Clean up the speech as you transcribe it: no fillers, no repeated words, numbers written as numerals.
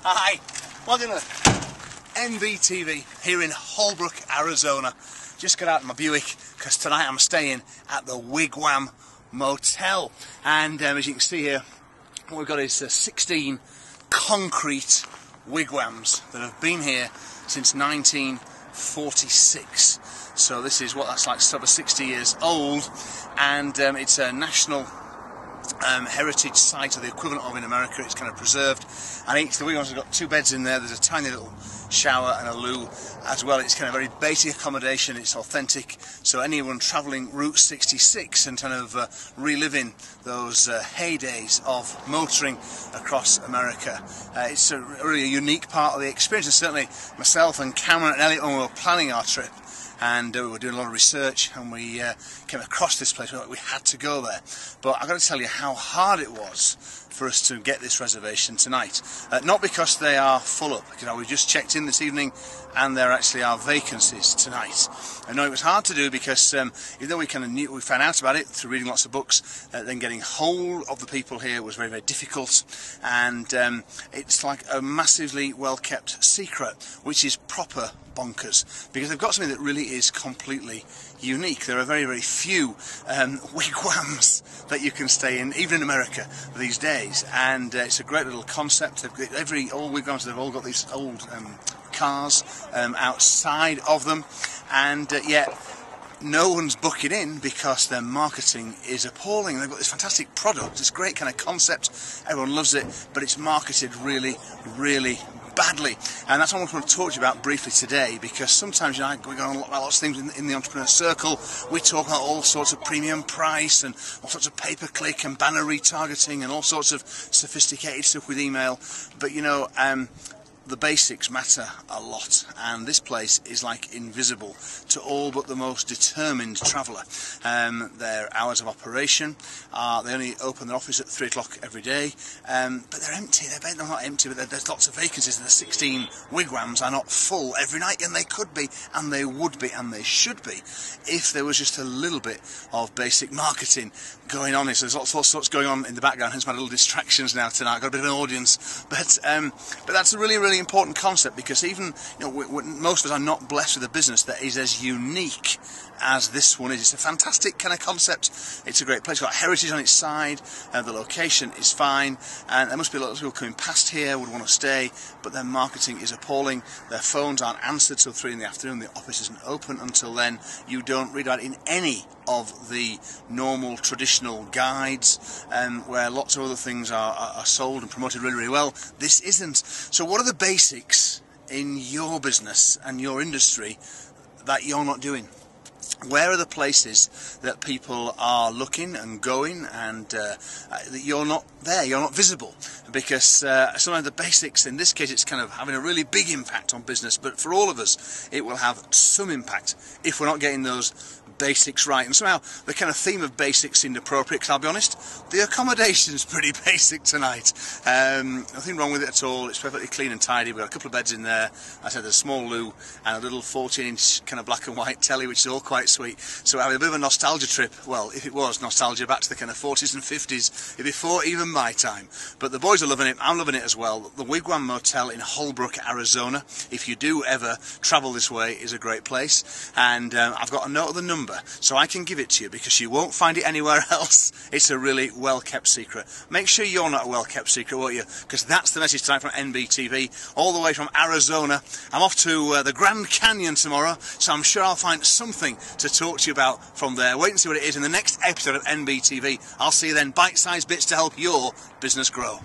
Hi, welcome to NBTV here in Holbrook, Arizona. Just got out of my Buick because tonight I'm staying at the Wig-Wam Motel. And as you can see here, what we've got is 16 concrete wigwams that have been here since 1946. So this is what that's like, over 60 years old, and it's a national heritage site, or the equivalent of in America. It's kind of preserved, and each of the wigwams have got 2 beds in there. There's a tiny little shower and a loo as well. It's kind of very basic accommodation. It's authentic, so anyone travelling Route 66 and kind of reliving those heydays of motoring across America, it's a really unique part of the experience. And certainly myself and Cameron and Elliot, when we were planning our trip, and we were doing a lot of research, and we came across this place. We had to go there, but I've got to tell you how hard it was for us to get this reservation tonight. Not because they are full up, because we just checked in this evening and there actually are vacancies tonight. I know it was hard to do because even though we kind of knew, we found out about it through reading lots of books, then getting hold of the people here was very, very difficult, and it's like a massively well kept secret, which is proper bonkers, because they've got something that really is completely unique. There are very, very few wigwams that you can stay in, even in America these days, and it's a great little concept. All wigwams, they've all got these old cars outside of them, and yet no one's booking in because their marketing is appalling. They've got this fantastic product, this great kind of concept, everyone loves it, but it's marketed really, really badly. And that's what I want to talk to you about briefly today, because sometimes, we go on lots of things in the entrepreneur circle. We talk about all sorts of premium price and all sorts of pay-per-click and banner retargeting and all sorts of sophisticated stuff with email, but the basics matter a lot, and this place is like invisible to all but the most determined traveller. Their hours of operation they only open their office at 3 o'clock every day, but they're empty. They're not empty, but there's lots of vacancies, and the 16 wigwams are not full every night, and they could be, and they would be, and they should be, if there was just a little bit of basic marketing going on. So there's lots of sorts going on in the background, hence my little distractions now tonight. I've got a bit of an audience, but that's a really, really important concept, because even most of us are not blessed with a business that is as unique as this one is. It's a fantastic kind of concept. It's a great place. It's got heritage on its side, the location is fine, and there must be a lot of people coming past here would want to stay, but their marketing is appalling. Their phones aren't answered till 3 in the afternoon. The office isn't open until then. You don't read about it in any of the normal traditional guides, where lots of other things are sold and promoted really, really well. This isn't. So what are the basics in your business and your industry that you're not doing? Where are the places that people are looking and going, and that you're not there, you're not visible? Because sometimes the basics, in this case, it's kind of having a really big impact on business, but for all of us it will have some impact if we're not getting those basics right. And somehow the kind of theme of basics seemed appropriate, because I'll be honest, the accommodation's pretty basic tonight. Nothing wrong with it at all. It's perfectly clean and tidy. We've got a couple of beds in there. I said there's a small loo and a little 14-inch kind of black and white telly, which is all quite sweet. So we're having a bit of a nostalgia trip. Well, if it was nostalgia, back to the kind of 40s and 50s, before even my time. But the boys are loving it. I'm loving it as well. The Wig-Wam Motel in Holbrook, Arizona, if you do ever travel this way, is a great place. And I've got a note of the number, so I can give it to you, because you won't find it anywhere else. It's a really well-kept secret. Make sure you're not a well-kept secret, won't you? Because that's the message tonight from NBTV, all the way from Arizona. I'm off to the Grand Canyon tomorrow, so I'm sure I'll find something to talk to you about from there. Wait and see what it is in the next episode of NBTV. I'll see you then. Bite-sized bits to help your business grow.